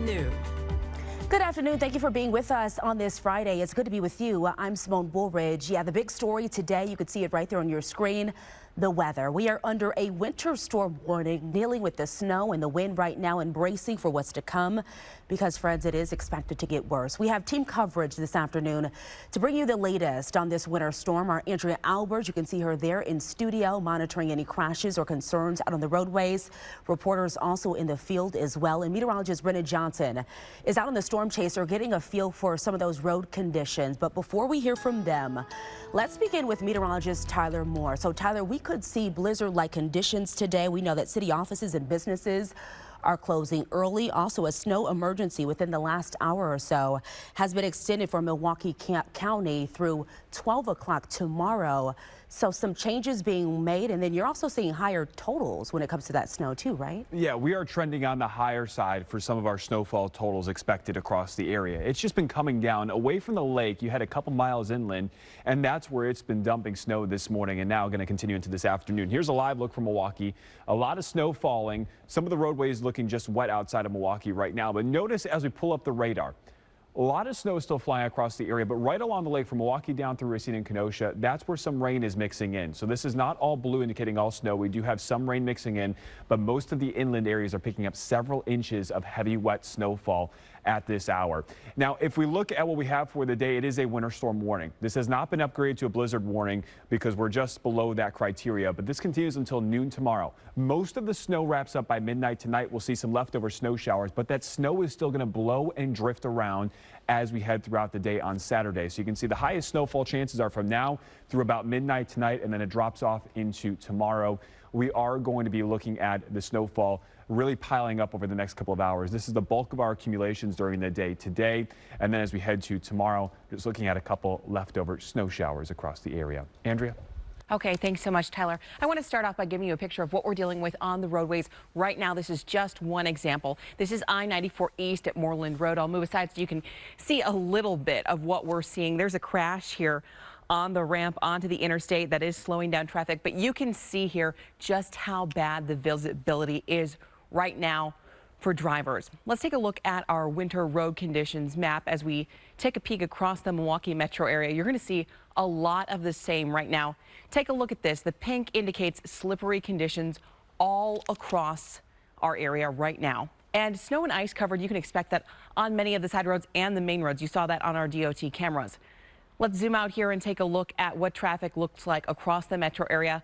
noon. Good afternoon. Thank you for being with us on this Friday. It's good to be with you. I'm Symone Woolridge. Yeah, the big story today, you could see it right there on your screen. The weather. We are under a winter storm warning, dealing with the snow and the wind right now and bracing for what's to come because, friends, it is expected to get worse. We have team coverage this afternoon to bring you the latest on this winter storm. Our Andrea Albers, you can see her there in studio monitoring any crashes or concerns out on the roadways. Reporters also in the field as well. And meteorologist Brendan Johnson is out on the storm chaser getting a feel for some of those road conditions. But before we hear from them, let's begin with meteorologist Tyler Moore. So, Tyler, we could see blizzard-like conditions today. We know that city offices and businesses are closing early. Also, a snow emergency within the last hour or so has been extended for Milwaukee County through 12 o'clock tomorrow. So some changes being made, and then you're also seeing higher totals when it comes to that snow too, right? Yeah, we are trending on the higher side for some of our snowfall totals expected across the area. It's just been coming down away from the lake. You had a couple miles inland, and that's where it's been dumping snow this morning and now going to continue into this afternoon. Here's a live look from Milwaukee. A lot of snow falling. Some of the roadways looking just wet outside of Milwaukee right now. But notice as we pull up the radar, a lot of snow is still flying across the area, but right along the lake from Milwaukee down through Racine and Kenosha, that's where some rain is mixing in. So this is not all blue indicating all snow. We do have some rain mixing in, but most of the inland areas are picking up several inches of heavy, wet snowfall at this hour. Now, if we look at what we have for the day, it is a winter storm warning. This has not been upgraded to a blizzard warning because we're just below that criteria, but this continues until noon tomorrow. Most of the snow wraps up by midnight tonight. We'll see some leftover snow showers, but that snow is still going to blow and drift around as we head throughout the day on Saturday. So you can see the highest snowfall chances are from now through about midnight tonight, and then it drops off into tomorrow. We are going to be looking at the snowfall really piling up over the next couple of hours. This is the bulk of our accumulations during the day today. And then as we head to tomorrow, just looking at a couple leftover snow showers across the area. Andrea? Okay, thanks so much, Tyler. I want to start off by giving you a picture of what we're dealing with on the roadways right now. This is just one example. This is I-94 East at Moreland Road. I'll move aside so you can see a little bit of what we're seeing. There's a crash here on the ramp onto the interstate that is slowing down traffic, but you can see here just how bad the visibility is right now for drivers. Let's take a look at our winter road conditions map as we take a peek across the Milwaukee metro area. You're going to see a lot of the same right now. Take a look at this. The pink indicates slippery conditions all across our area right now. And snow and ice covered, you can expect that on many of the side roads and the main roads. You saw that on our DOT cameras. Let's zoom out here and take a look at what traffic looks like across the metro area.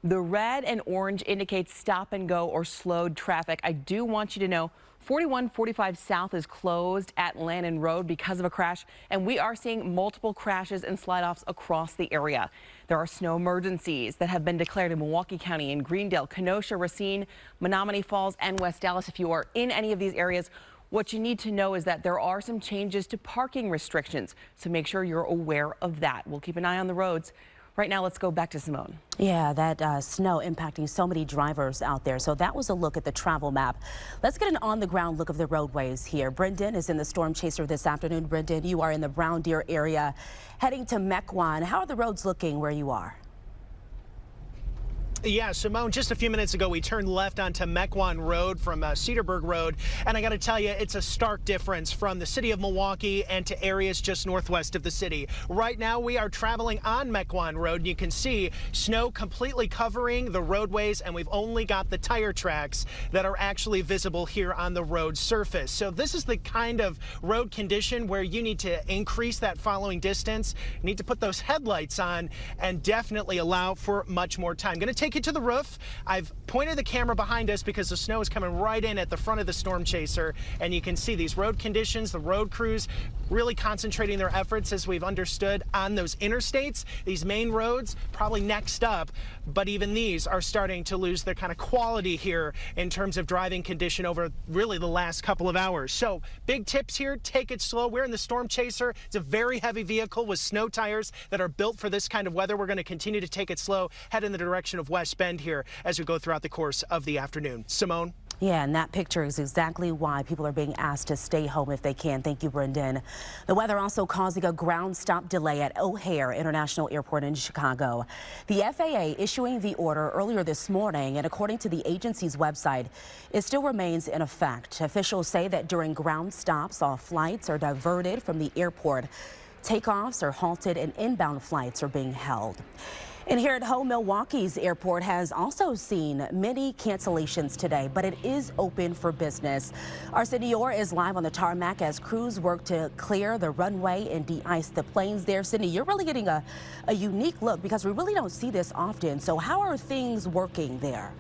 The red and orange indicates stop and go or slowed traffic. I do want you to know 4145 South is closed at Lannon Road because of a crash, and we are seeing multiple crashes and slide-offs across the area. There are snow emergencies that have been declared in Milwaukee County, in Greendale, Kenosha, Racine, Menominee Falls, and West Dallas. If you are in any of these areas, what you need to know is that there are some changes to parking restrictions, so make sure you're aware of that. We'll keep an eye on the roads. Right now, let's go back to Symone. Yeah, that snow impacting so many drivers out there. So that was a look at the travel map. Let's get an on-the-ground look of the roadways here. Brendan is in the storm chaser this afternoon. Brendan, you are in the Brown Deer area heading to Mequon. How are the roads looking where you are? Yeah, Symone, just a few minutes ago, we turned left onto Mequon Road from Cedarburg Road, and I got to tell you, it's a stark difference from the city of Milwaukee and to areas just northwest of the city. Right now, we are traveling on Mequon Road, and you can see snow completely covering the roadways, and we've only got the tire tracks that are actually visible here on the road surface. So this is the kind of road condition where you need to increase that following distance, you need to put those headlights on, and definitely allow for much more time. Going to take you to the roof. I've pointed the camera behind us because the snow is coming right in at the front of the storm chaser, and you can see these road conditions, the road crews really concentrating their efforts, as we've understood, on those interstates, these main roads probably next up, but even these are starting to lose their kind of quality here in terms of driving condition over really the last couple of hours. So big tips here, take it slow. We're in the storm chaser. It's a very heavy vehicle with snow tires that are built for this kind of weather. We're going to continue to take it slow, head in the direction of West Bend here as we go throughout the course of the afternoon. Symone? Yeah, and that picture is exactly why people are being asked to stay home if they can. Thank you, Brendan. The weather also causing a ground stop delay at O'Hare International Airport in Chicago. The FAA issuing the order earlier this morning, and according to the agency's website, it still remains in effect. Officials say that during ground stops, all flights are diverted from the airport. Takeoffs are halted and inbound flights are being held. And here at home, Milwaukee's airport has also seen many cancellations today, but it is open for business. Our Cindy Orr is live on the tarmac as crews work to clear the runway and de-ice the planes there. Cindy, you're really getting a unique look because we really don't see this often. So how are things working there?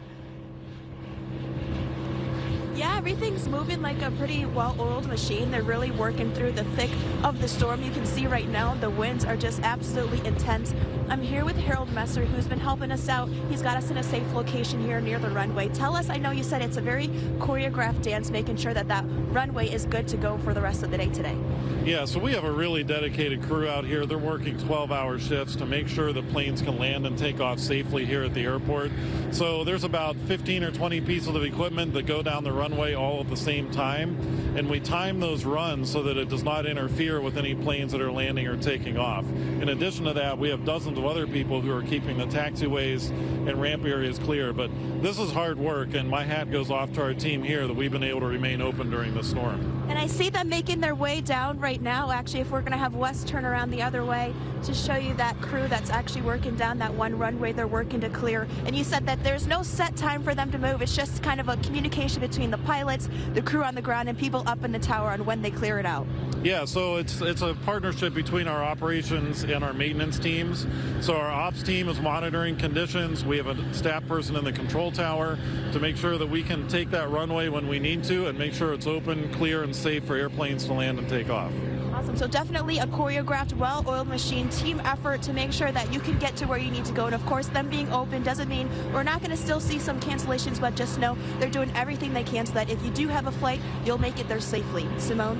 Yeah, everything's moving like a pretty well-oiled machine. They're really working through the thick of the storm. You can see right now the winds are just absolutely intense. I'm here with Harold Messer, who's been helping us out. He's got us in a safe location here near the runway. Tell us, I know you said it's a very choreographed dance, making sure that that runway is good to go for the rest of the day today. Yeah, so we have a really dedicated crew out here. They're working 12-hour shifts to make sure the planes can land and take off safely here at the airport. So there's about 15 or 20 pieces of equipment that go down the runway all at the same time, and we time those runs so that it does not interfere with any planes that are landing or taking off. In addition to that, we have dozens of other people who are keeping the taxiways and ramp areas clear. But this is hard work, and my hat goes off to our team here that we've been able to remain open during the storm. And I see them making their way down right now. Actually, if we're going to have Wes turn around the other way to show you that crew that's actually working down that one runway they're working to clear. And you said that there's no set time for them to move. It's just kind of a communication between the pilots, the crew on the ground, and people up in the tower on when they clear it out. Yeah, so it's a partnership between our operations and our maintenance teams. So our ops team is monitoring conditions. We have a staff person in the control tower to make sure that we can take that runway when we need to and make sure it's open, clear, and safe for airplanes to land and take off. Awesome. So definitely a choreographed, well-oiled machine, team effort to make sure that you can get to where you need to go. And of course, them being open doesn't mean we're not going to still see some cancellations, but just know they're doing everything they can so that if you do have a flight, you'll make it there safely. Symone?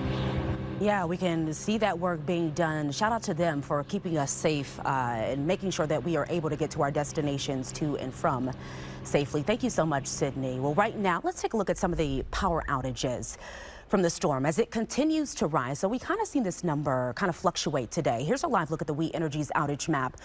Yeah, we can see that work being done. Shout out to them for keeping us safe and making sure that we are able to get to our destinations to and from safely. Thank you so much, Sydney. Well, right now, let's take a look at some of the power outages from the storm as it continues to rise. So we kind of seen this number kind of fluctuate today. Here's a live look at the We Energies outage map.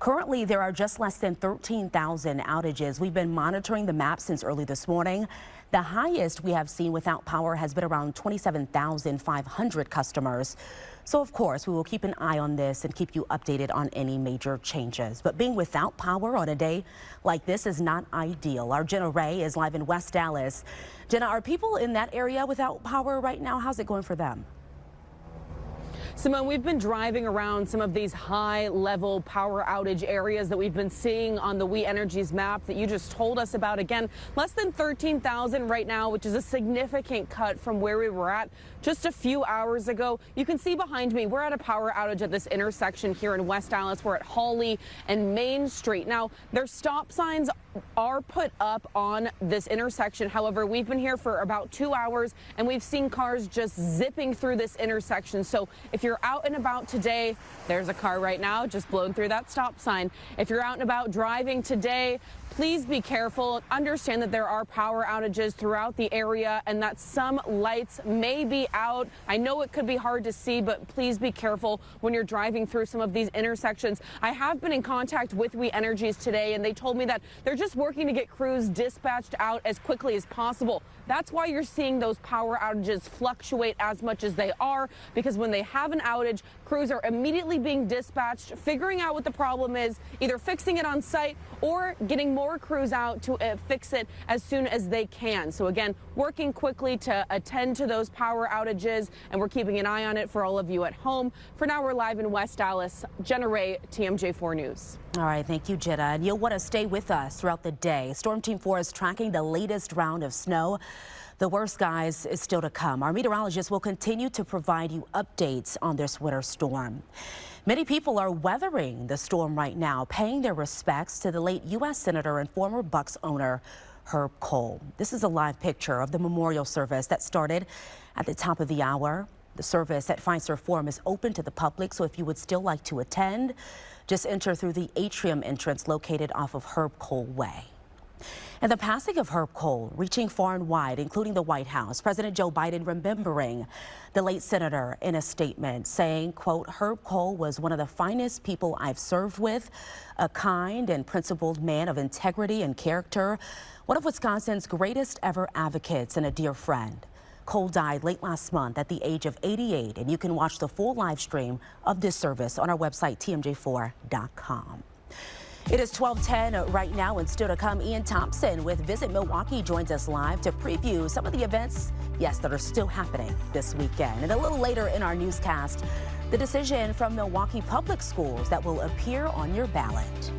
Currently, there are just less than 13,000 outages. We've been monitoring the map since early this morning. The highest we have seen without power has been around 27,500 customers. So, of course, we will keep an eye on this and keep you updated on any major changes. But being without power on a day like this is not ideal. Our Jenna Ray is live in West Dallas. Jenna, are people in that area without power right now? How's it going for them? Symone, we've been driving around some of these high-level power outage areas that we've been seeing on the We Energies map that you just told us about. Again, less than 13,000 right now, which is a significant cut from where we were at just a few hours ago. You can see behind me, we're at a power outage at this intersection here in West Dallas. We're at Hawley and Main Street. Now, their stop signs are put up on this intersection. However, we've been here for about 2 hours and we've seen cars just zipping through this intersection. So if you're out and about today, there's a car right now just blown through that stop sign. If you're out and about driving today, please be careful. Understand that there are power outages throughout the area and that some lights may be out. I know it could be hard to see, but please be careful when you're driving through some of these intersections. I have been in contact with We Energies today, and they told me that they're just working to get crews dispatched out as quickly as possible. That's why you're seeing those power outages fluctuate as much as they are, because when they have an outage, crews are immediately being dispatched, figuring out what the problem is, either fixing it on site or getting more crews out to fix it as soon as they can. So again, working quickly to attend to those power outages, and we're keeping an eye on it for all of you at home. For now, we're live in West Dallas. Jenna Ray, TMJ4 News. All right, thank you, Jenna. And you'll want to stay with us throughout the day. Storm Team 4 is tracking the latest round of snow. The worst, guys, is still to come. Our meteorologists will continue to provide you updates on this winter storm. Many people are weathering the storm right now, paying their respects to the late U.S. Senator and former Bucks owner, Herb Kohl. This is a live picture of the memorial service that started at the top of the hour. The service at Pfizer Forum is open to the public, so if you would still like to attend, just enter through the atrium entrance located off of Herb Kohl Way. And the passing of Herb Kohl reaching far and wide, including the White House. President Joe Biden remembering the late senator in a statement saying, quote, Herb Kohl was one of the finest people I've served with, a kind and principled man of integrity and character, one of Wisconsin's greatest ever advocates and a dear friend. Kohl died late last month at the age of 88, and you can watch the full live stream of this service on our website, tmj4.com. It is 12:10 right now, and still to come, Ian Thompson with Visit Milwaukee joins us live to preview some of the events, yes, that are still happening this weekend. And a little later in our newscast, the decision from Milwaukee Public Schools that will appear on your ballot.